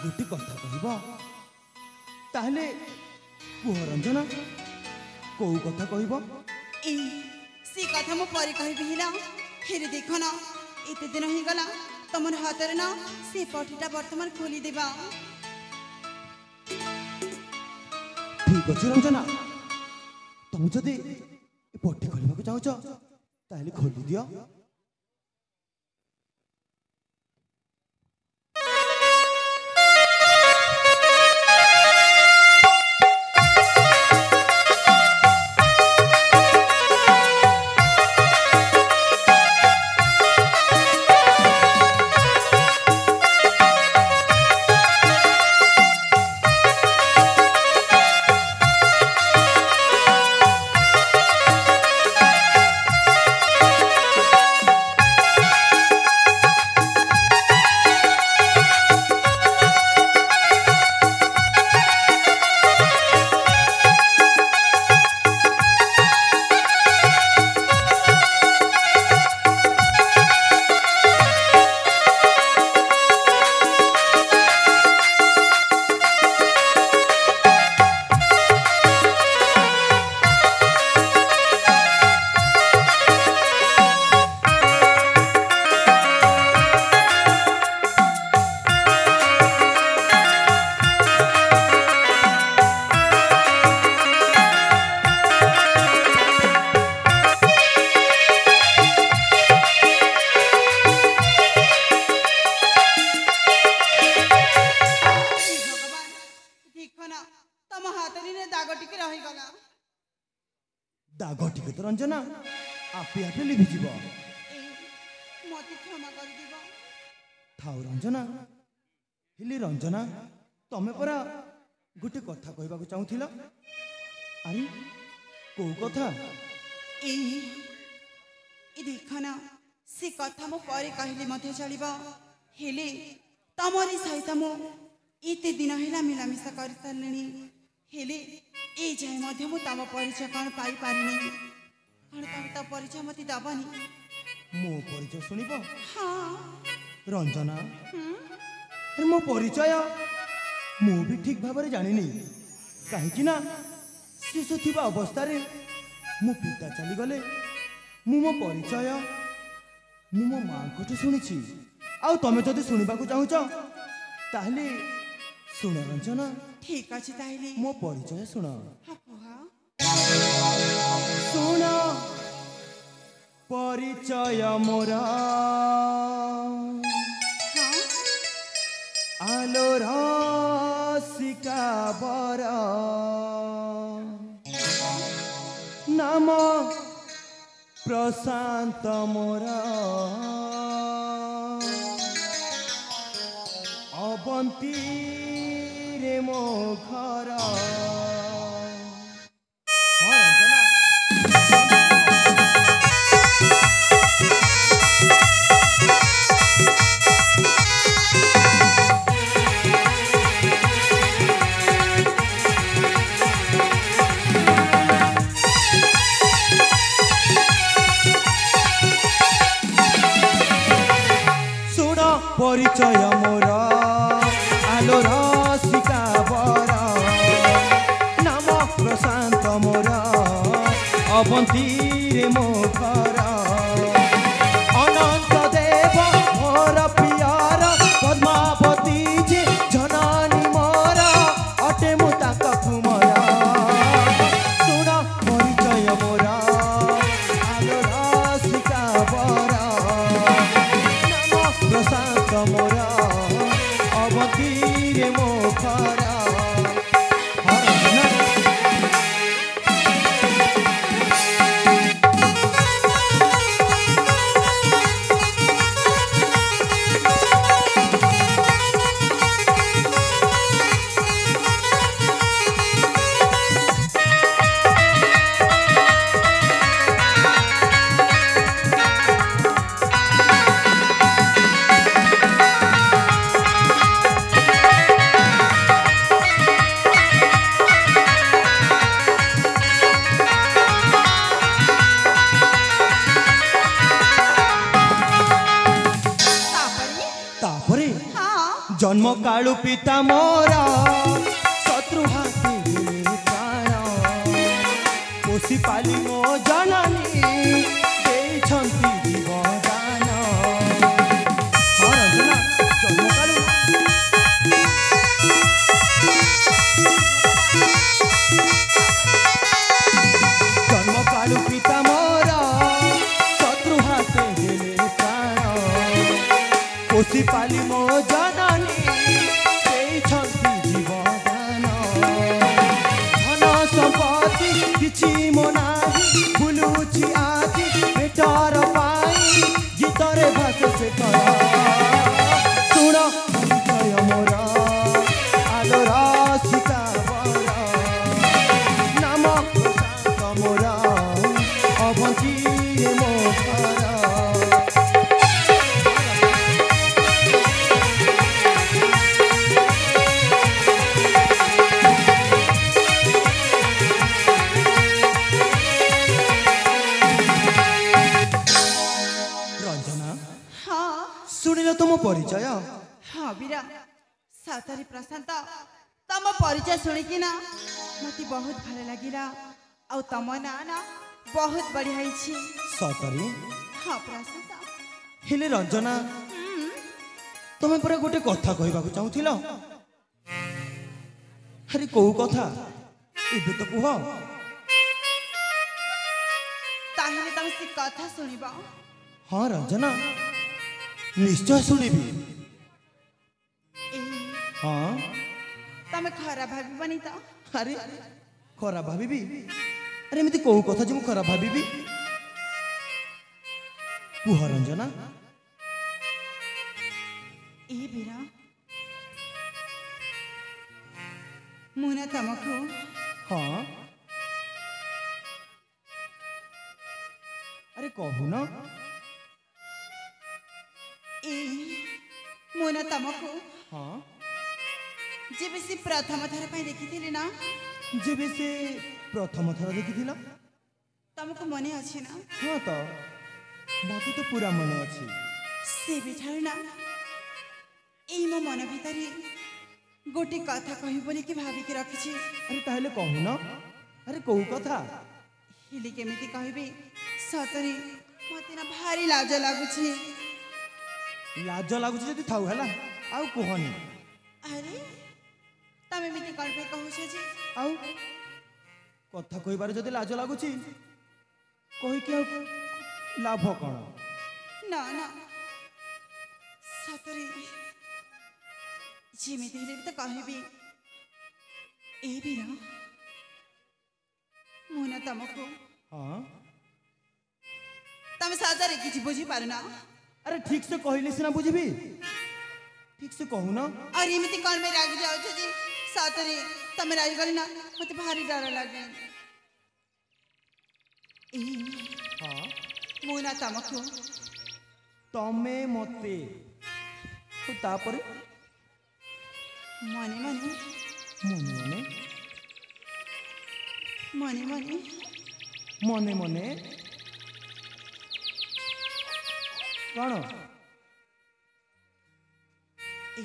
गोटे कथा कहब ताहले कुह रंजना कौ कथा कहब से कथा मु पर कहबी हिला फिर देख ना एते दिन ही गला तमर हाथ ना से पठीटा वर्तमान खोली देबा ठीक अच्छे रंजना तुम जदि पट्टी खोलवाक चाहूच ताहले खोली दियो दाग टिके तो रंजना आपे आपे लिभिजिब मते क्षमा कर दिबो थाउ रंजना हिली रंजना तमे परा गोटे कथा कहबाक चाहूथिल अरे को कथा ए देख ना से कथा मो पर कहले मते चलिबो हेले तमरी सहित मो एते दिन हेला मिलामिशा कर सारलेनी हेले ए जाय मध्य मु तम परिचय कौन पाई पारिनी कौन तम त परिचय मते दबनी मो परिचय सुनिब हाँ रंजना अरे मो परिचय मु भी ठीक भाव में जानी कहीं ना शिशु थिबा अवस्था रे मो पिता चली गले मु मो परिचय मु मो मां को शुणी आ तमे जदि शुणा चाहूच ताहले सुन रंजना ठीक अच्छे ताहले मो परिचय सुन सुन परिचय मोरा आलो रसिका बर नाम प्रशांत मोरा अवंती रे मो घर परिचय मोर आलो रसिका बर नाम प्रशांत मोर अवंती रे मो घर अनंत देव मोर पियर पद्मावती जे जननी मोर अटे मु ताक कुमर सुन परिचय मोर आलो रसिका बर प्रशांत मोरा अवंती रे मो घर जन्म कालु पिता मोरा शत्रु हाथी देले प्राण पोषि पाली मो जननी देइछन्ति जीवदान। हाँ रंजना जन्म कालु पिता मोरा शत्रु हाथे देले प्राण पोषि पाली मो जननी देइछन्ति जीवदान। धन सम्पत्ति किछि मो नाही भुलुछि आजि पेटर पाई गीतरे भाषे से कर सुण हृदय मोर आलोर सीतावर नाम मोर अभंती मो घर। रंजना हाँ शुणिल तुम परिचय? हाँ वीरा सातारी प्रशांत तम परिचय शुणिकी ना मत बहुत भल लगिला और तम ना बहुत बढ़िया छी। सतरी हाँ प्रशांत हेले रंजना तुम्हें पर गोटे कथा कहबाकू चाहूथिल। अरे कौ कथा एबे तो कुह। ताहले तम से कथा सुनिबा? हाँ रंजना निश्चय सुनिबी। हाँ तमे खराब भाबनी तो? अरे खराब भाबी? अरे एमती कौ कथा जे मु खराब भाबी? कुह रंजना। ए वीरा मुना तमको हाँ अरे कहू ना। ए मुना तमको हाँ जेबे से प्रथम थर पे देखिथिले ना? जेबे से प्रथम थर देखिथिल? तमको मने अछि ना? हाँ तो मते तो पूरा मन अछि। से बिठार ना ए मो मन भितरी गोटे कथा कहि बोली कि भाबी के रखिछि। अरे ताहले कहू ना। अरे कहू कथा हिली केमिति कहबे सतरी मते ना भारी लाज लागुछि। लाज लागुछि जदि थाउ हैला आउ कहनी। अरे तमे मिति कल पे कहू छ जी आउ कथा कहबार जदि लाज लागुछि कहि के लाभ कौन? ना ना सतरी जेमिति हेले तो कहबी। ए बीरा मुना तमको हाँ तमे साजरे किछि बुझी पारना? अरे ठीक से कहले सिना बुझबी। ठीक से कहू ना। और एमिति कल में राग जाउ छ जी सतरी तमे राग गली ना मते भारी डर लागे। ए हाँ मुना तमको तमे मते तो तापरे मने मने मने मने मने मने मने मने कौन? ए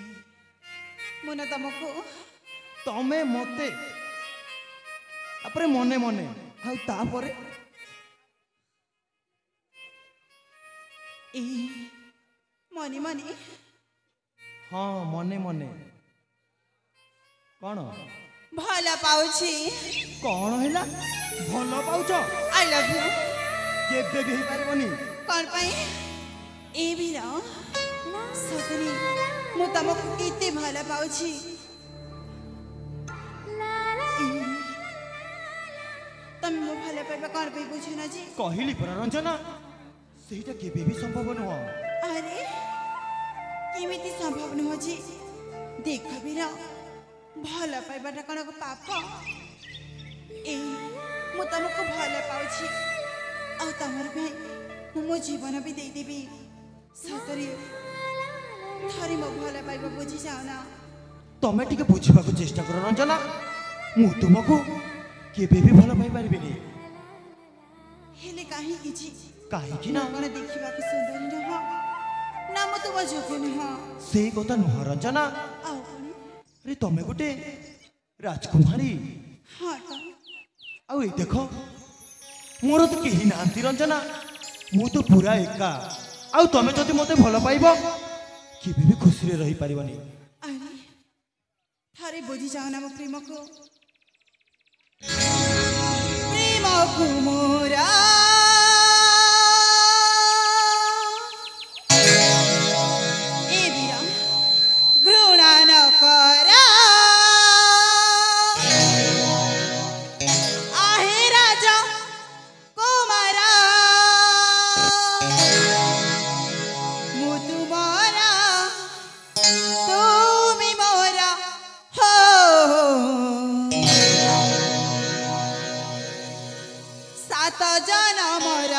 मुना तमको तमे मते अपरे मने मने आउ तापरे ए मने मने हाँ मने मने कौन? भला पाउछि। कौन हैला भल पाउछ? आई लव यू केबे भी पारबनी। कौन पाई? ए बीरा सतरी मु तमको केते भला पाउछि। तमे मो भला पाइबा कौन पाई बुझु ना जी? कहली पर रंजना सेटा केबे भी संभव न हो। अरे केमिति संभव न हो जी? देख बीरा भला पाइबाटा कौन को पाप? ए मु तमको भला पाउछि आ तमर भाई मो जीवन भी दे देबी। सतरी थरी मो भला पाइबा बुझी जाओ ना। तमे टिके बुझिबा को चेष्टा कर रंजना। मु तुमको केबे भी भल पाई पारिबेनी। हेले काहे किछि काहे कि ना कोन देखिबा को सुंदर न हो ନା ମୁଁ ତୁମ ଝିଅକୁ ନୁହଁ। ସେଇ କଥା ନୁହଁ ରଞ୍ଜନା। ଆଉ କଣ? ଆରେ ତମେ ଗୋଟେ ରାଜକୁମାରୀ। ହଁ ତ। ଆଉ ଏଇ ଦେଖ ମୋର ତ କେହି ନାହାନ୍ତି ରଞ୍ଜନା। ମୁଁ ତ ପୁରା ଏକା। ଆଉ ତମେ ଯଦି ମୋତେ ଭଲ ପାଇବ କେବେ ବି ଖୁସିରେ ରହିପାରିବନି। ଆରେ ଥରେ ବୁଝିଯାଅ ନା ମୋ ପ୍ରେମକୁ। ପ୍ରେମକୁ ମୋରା ଏ ବୀର ଘୃଣା ନ କର। आहे राजा कुमारा ମୁଁ ତୁମରା ତୁମି ମୋରା ହୋ ସାତ ଜନମର।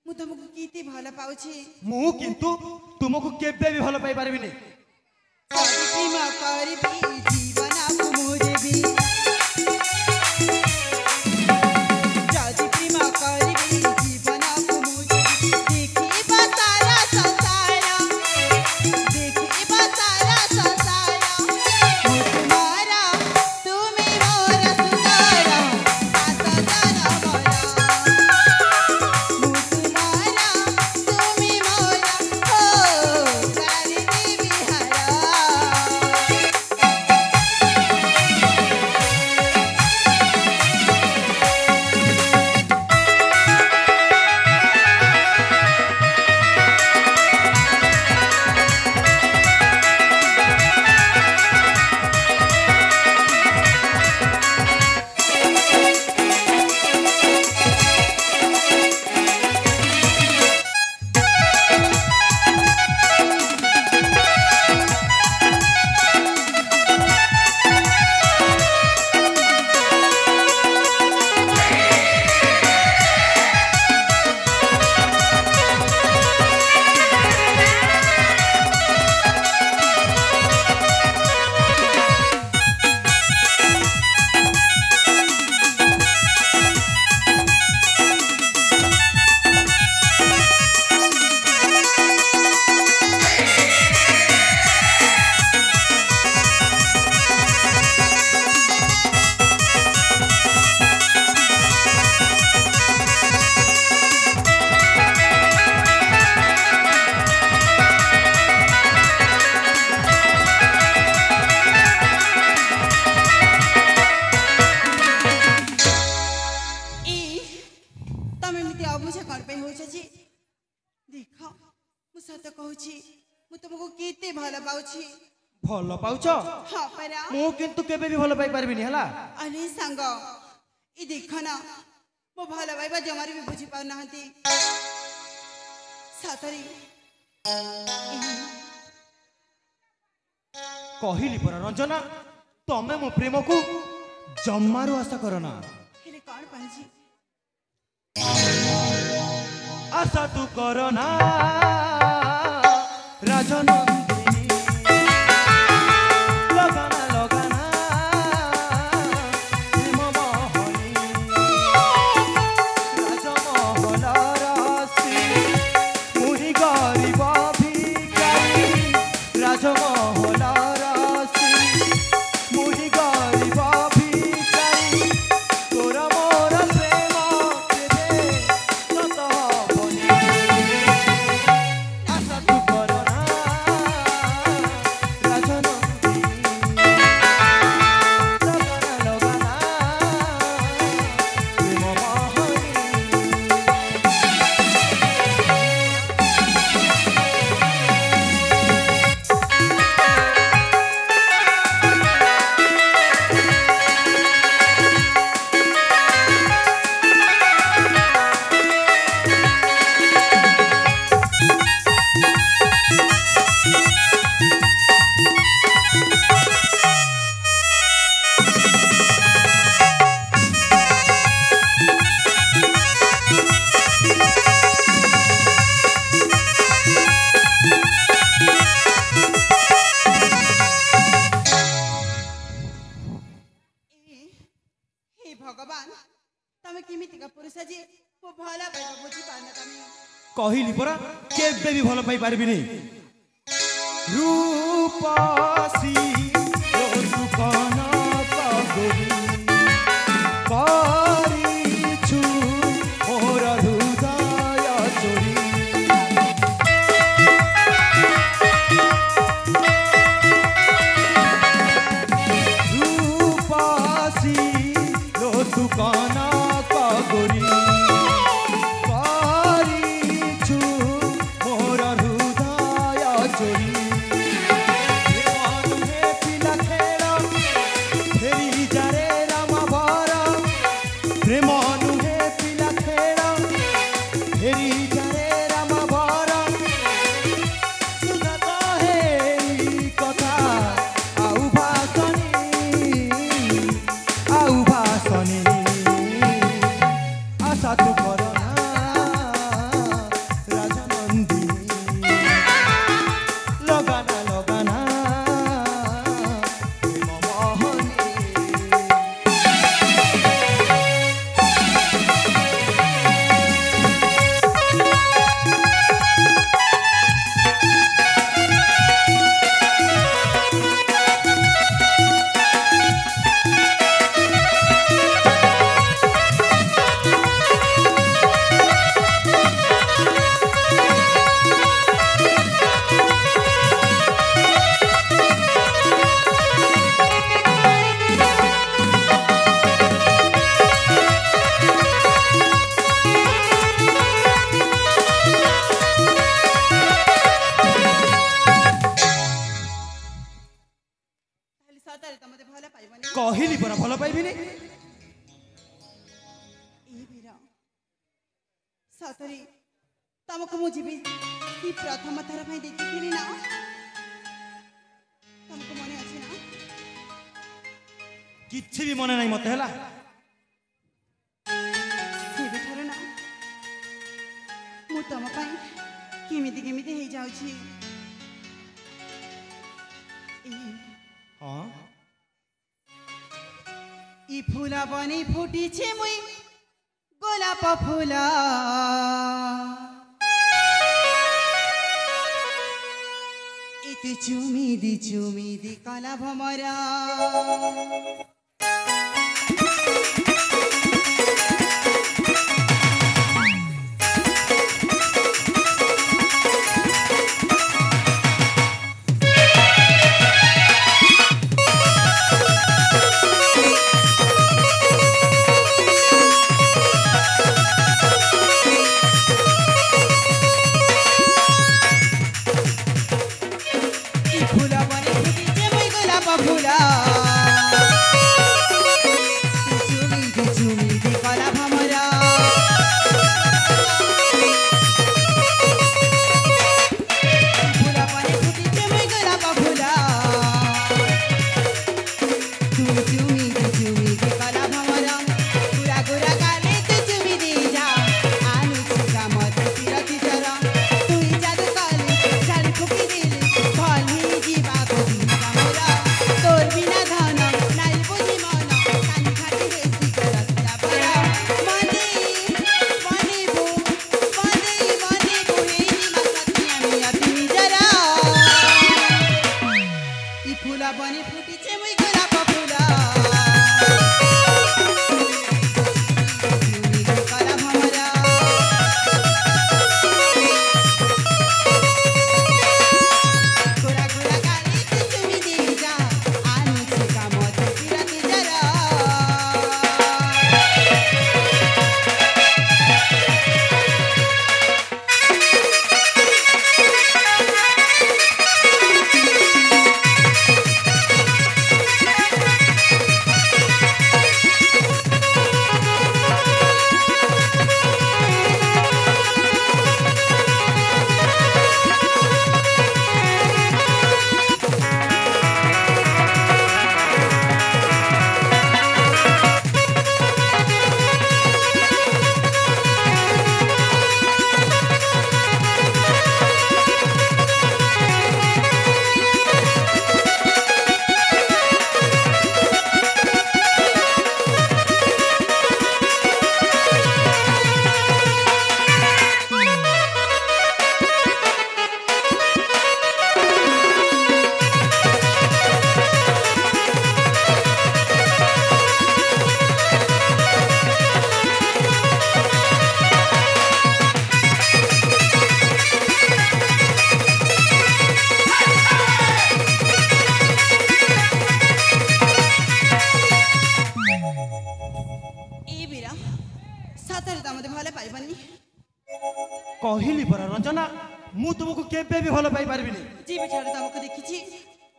ମୁଁ ତମକୁ କେତେ ଭଲ ପାଉଛି। ମୁଁ କିନ୍ତୁ ତୁମକୁ କେବେ ବି ଭଲ ପାଇ ପାରିବିନି। ପ୍ରେମ କରିବି ଜୀବନକୁ ମୁଁ ଦେବି। ଯଦି ପ୍ରେମ କରିବି ଜୀବନକୁ ମୁଁ ଦେବି। ଦେଖିବା ସାରା ସଂସାର, ଦେଖିବା ସାରା ସଂସାର। ମୁଁ ତୁମର ତୁମେ ମୋର ସୁନ୍ଦର ସାତ ଜନମର। ମୁଁ ତୁମର ତୁମେ ମୋର କରିଦେବି ହାରା। पाउछि भल पाउछ हाँ परा मु किंतु केबे भी भल पाई परबिनी हला अरे सांग ई देख ना मो भल पाइबा जमारी भी बुझी पाउ नाहंती सातरी कहिली पर रंजना तमे मो प्रेम को जम्मारू आशा करना हेले कौन पाइछि आशा तू करना राजनंदिनी लगाना लगाना प्रेम मोहनी राजमहल राशि मुहि गरीब भिखारी राजमहल राशि मुहि गरीब भिखारी तोर मोर प्रेम केबे सत हबनी आशा तू करना राजनंदिनी लगाना लगाना प्रेम मोहनी हे भगवान तमे किमिति का पुरुष जे मो भला पाइबा बुझी पाना तमे कहिली परा केबे भी भल पाई पारबिनी रूपसी ओ सुकन कगोरी परिछु मोर हृदय चोरी रूपसी ओ सुकन कगोरी परिछु मोर हृदय चोरी प्रेम नुहे पिला खेल फेरी जारे राम भर प्रेम नुहे पिला खेल फेरी जारे राम भर सुना कहे ई कथा आउ भाषणी आशा तू करना राजनंदिनी लगाना लगाना प्रेम मोहनी ताली सातारे तमते भला पाइबनी कहिली परा भल पाइबिनी ए वीर सातरी तमको मु जीवी ई प्रथम थर भाई देखिथिली ना तमको मने अछि ना किछि भी मने नहीं मते हला से बिठार ना मु तम पाई केमिति केमिति हे जाउछि हां ई फूला बनी फुटी छे मुई गोलाप फूला इते चुमी दी कला भमरा फुला चुमी दे कला भमरा फुला पनि फुटिचे मै गोलाप फुला चुमी दे कला भमरा गुरा गुरा गाले तू चुमी दे जा आनु छिका मत पिरती जरा तुई जादू काले साड़ी फुकी दिले भली जीवा को जीवा मोरा तोर बिना धन नाई बुझी मन कानी खाती बेसी करतिया परा मने मने बो मने मने बो हेनी मसतिया मिया तिमी जरा ई फुला बनी फुटिचे मुई गोलाप फुला चुमी दे कला भमरा गुरा गुरा गाली तू चुमी दे जा आनु छिका मत पिरती जरा ए बिरा सତରେ त मते भले पाइबनी କହିଲି ପରା ରଚନା ମୁଁ ତୁମକୁ କେବେ ବି ଭଲ ପାଇପାରିବିନି। जी बिछाडे तमको देखिछि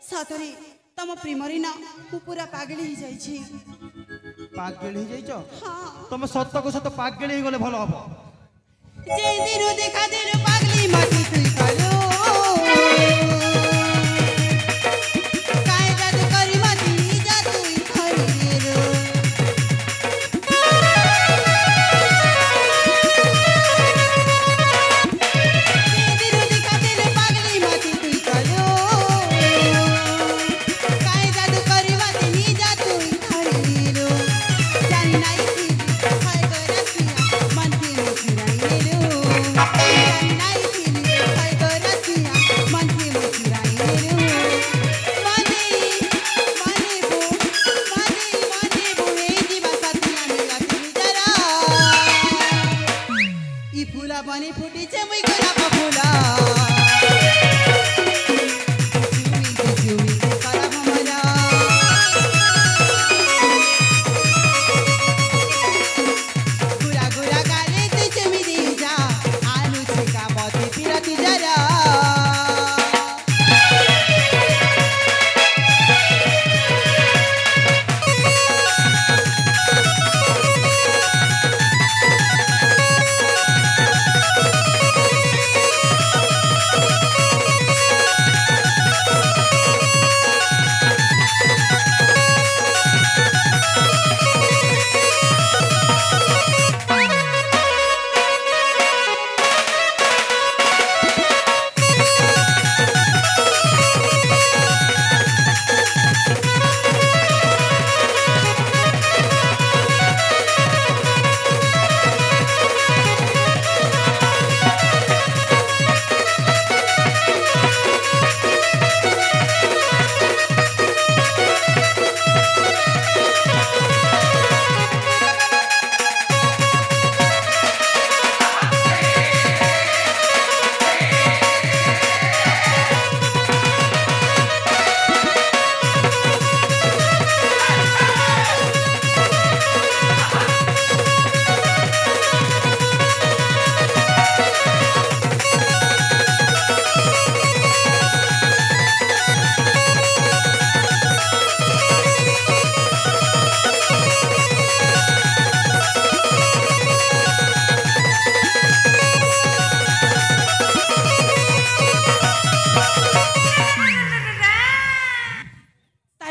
सତରେ तम प्रेमरे ना मु पूरा पागल ही जाइछि ପାଗେଳି ହେଇଯାଇଛ हां ତମେ ସତକୁ ସତ ପାଗେଳି ହେଇଗଲେ ଭଲ ହବ। जे दिनो देखा दिनो पागली मती तुई कलो काय जादू करी मती जादू खरीरो जे दिनो देखा दिनो पागली मती तुई कलो काय जादू करी मती जादू खरीरो जानी नाही थी हाय गरसिया मन के मुखराई लो जानी नाही थी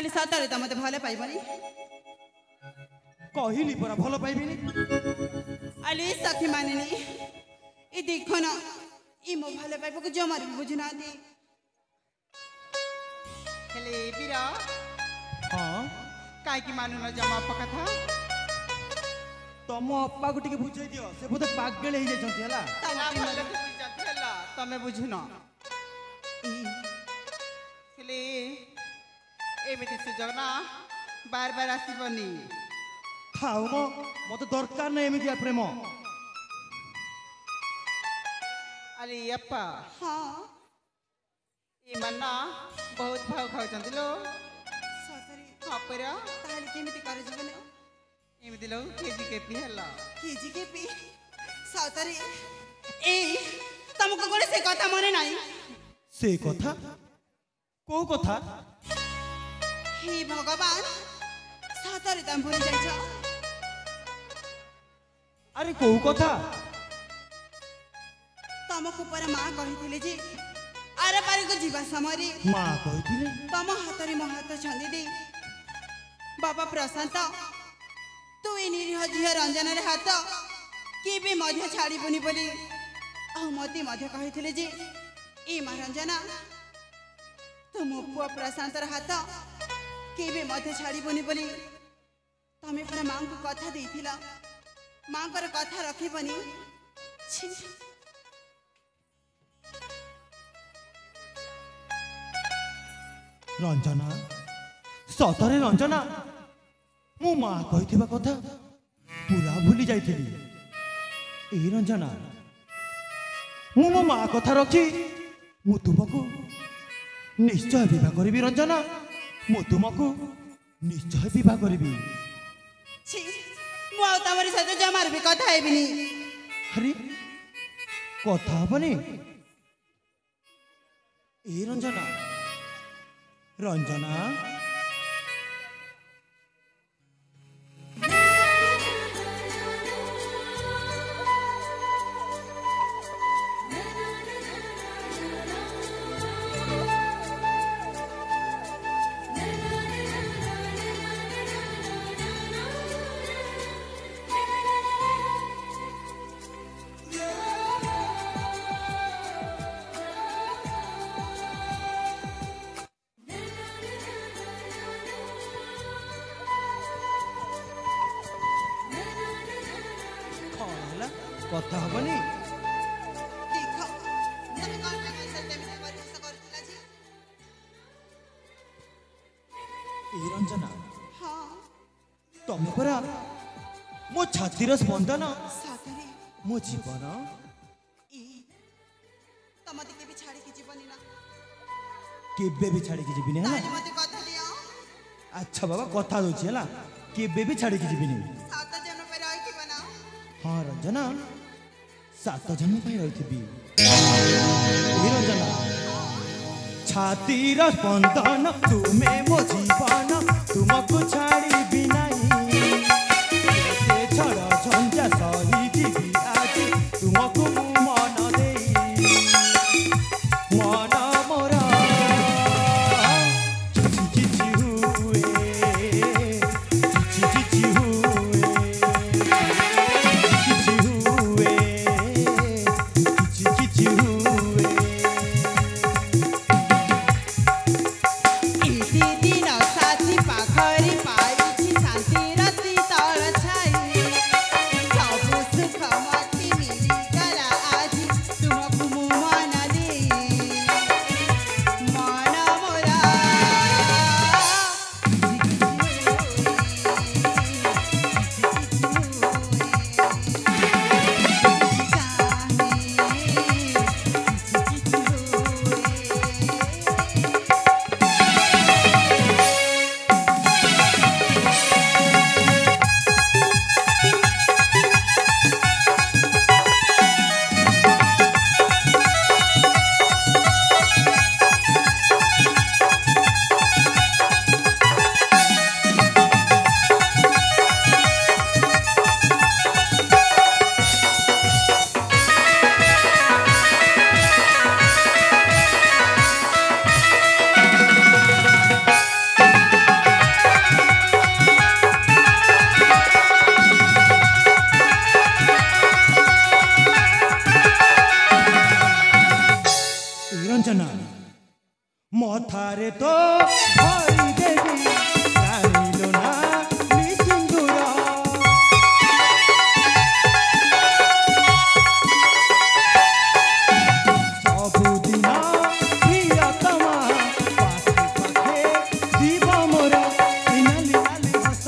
ତାହେଲେ ସତରେ ତ ମୋତେ ଭଲ ପାଇବନି। କହିଲି ପରା ଭଲ ପାଇବିନି। ଆଲେ ସଖୀ ମାନିନି ଏ ଦେଖ ନା ଏ ମୋ ଭଲ ପାଇବାକୁ ଜମାରୁ ବି ବୁଝୁନାହାନ୍ତି। ହେଲେ ବୀର ହଁ କାହିଁକି ମାନୁନ ଜମା ଅପା କଥା? ତମ ଅପାକୁ ଟିକେ ବୁଝେଇ ଦିଅ, ସେ ବୋଧେ ପାଗଳ ହେଇଯାଇଛନ୍ତି ହେଲା। ହେଲା ଭଲ ହେଲା ତମେ ବୁଝୁନ। ହେଲେ ଏମିତି ସୁଯୋଗ ନା ବାର ବାର ଆସିବନି। ଥାଉ ମ, ମତେ ଦରକାର ନାହିଁ ଏମିତିଆ ପ୍ରେମ। ଆରେ ଅପା ହଁ ଏମାନେ ବହୁତ ଭାଉ ଖାଉଛନ୍ତି ଲୋ। ସତରେ ହଁ ପରା ତାହେଲେ କେମିତି କରାଯିବ ନା? ଏମିତି ଲୋ କେଜି କେପି ହେଲା। କେଜି କେପି ସତରେ ଏଇ ତମକୁ ଗୋଟେ ସେ କଥା ମନେ ନାହିଁ? ସେ କଥା? କୋଉ କଥା? हे भगवान सତରେ ତମେ ଭୁଲି ଯାଇଛ? ଆରେ କୋଉ କଥା? ତମକୁ ପରା ମା କହିଥିଲେ ଯେ ଆର ପାରିକୁ ଯିବା ସମୟରେ ମା କହିଥିଲେ? ତମ ହାତରେ ମୋ ହାତ ଛନ୍ଦି ଦେଇ ବାବା ପ୍ରଶାନ୍ତ ତୁ ଏ ନିରୀହ ଝିଅ ରଞ୍ଜନାର ହାତ କେବେ ମଧ୍ୟ ଛାଡ଼ିବୁନି ବୋଲି ଆଉ ମୋତେ ମଧ୍ୟ କହିଥିଲେ ଯେ ଏ ମା ରଞ୍ଜନା ତୁ ମୋ ପୁଅ ପ୍ରଶାନ୍ତର ହାତ କେବେ ମଧ୍ୟ ଛାଡ଼ିବୁନି ବୋଲି ତମେ ପରା ମାଙ୍କୁ କଥା ଦେଇଥିଲ। ମାଙ୍କର କଥା ରଖିବନି। ଛି ରଞ୍ଜନା, ସତରେ ରଞ୍ଜନା, ମୁଁ ମା କହିଥିବା କଥା ପୁରା ଭୁଲି ଯାଇଥିଲି। ଏଇ ରଞ୍ଜନା, ମୁଁ ମୋ ମା କଥା ରଖି ମୁଁ ତୁମକୁ ନିଶ୍ଚୟ ବିବାହ କରିବି। ରଞ୍ଜନା, ମୁଁ ତୁମକୁ ନିଶ୍ଚୟ ବିବାହ କରିବି। ଛି ମୁଁ ଆଉ ତମରି ସହିତ ଜମାରୁ ବି କଥା ହେବିନି। ଆରେ କଥା ହବନି? ଏ ରଞ୍ଜନା, ରଞ୍ଜନା, କଥା ହବନି? ଦେଖ ତମେ କଣ ପାଇଁ ମୋ ସହିତ ଏମିତି ପରିହାସ କରୁଥିଲ ଯେ? ଏ ରଞ୍ଜନା, ହଁ ତମେ ପରା ମୋ ଛାତିର ସ୍ପନ୍ଦନ, ସତରେ ମୋ ଜୀବନ। ଏ ତମେ କେବେ ଛାଡ଼ିକି ଯିବନି ନା? କେବେ ବି ଛାଡ଼ିକି ଯିବିନି ହେଲା। ତାହେଲେ ମୋତେ କଥା ଦିଅ। ଆଚ୍ଛା ବାବା, କଥା ଦଉଛି ହେଲା, କେବେ ବି ଛାଡ଼ିକି ଯିବିନି। 7 ଜଣ ପାଇଁ ରହିଥିବ ନା? ହଁ ରଞ୍ଜନା, 7 ଜନ୍ମ ପାଇଁ ରହିଥିବି। ଏ ରଞ୍ଜନା, ଛାତିର ସ୍ପନ୍ଦନ ତୁମେ ମୋ ଜୀବନ, ତୁମକୁ ଛାଡ଼ିବି ନାହିଁ। କେତେ ଝଡ଼ ଝଞ୍ଜା ସହିଯିବି ଆଜି ତୁମକୁ ମୁଁ ମନ ଦେଇ। ମନ ମୋର କିଛି କିଛି ହୁଏ, କିଛି କିଛି ହୁଏ, କିଛି ହୁଏ, କିଛି କିଛି ହୁଏ। ଦିନ मोर नाली नाली हस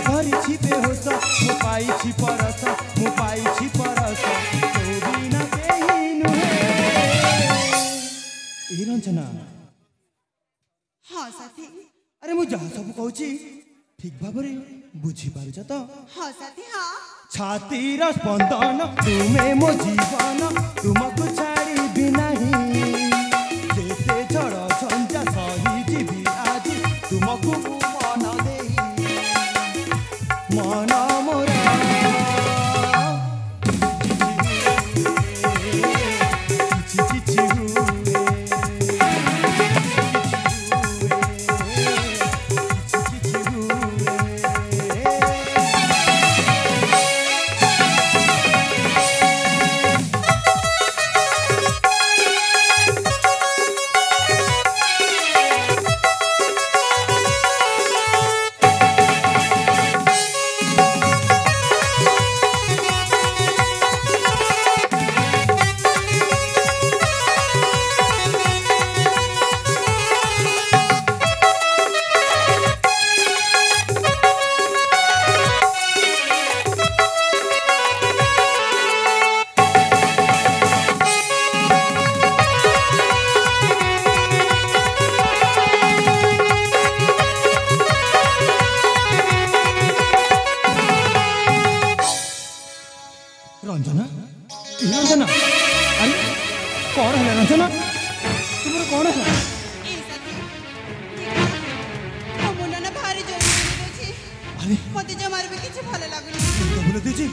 धरिछि बेहोस मु पाइछि परस मु पाइछि परस तो बिना केही नुहे ए रंजना हाँ साथी अरे मु जहाँ सब कहूँ ठीक भाବରେ बुझिपारुछ तो हाँ साथी हाँ छातीर स्पंदन तुमे मो जीवन तुमको छाड़ी नहीं जेते झड़ झंझा सही जीवी आज तुमको मन दे मन मोरा चिची चिची रंजना रंजना अरे कौन है रंजना तुम्हारा कौन है ए साथी मो मुंडा ना भारी जोर से अरे मते जमार भी किछ भले लागुनी तो बोले दीजिए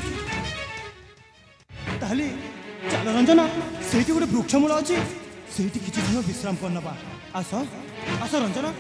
ताहले चल रंजना सेठी गोटे वृक्षमूल अच्छी सेठी किछि समय विश्राम करनबा आस आस रंजना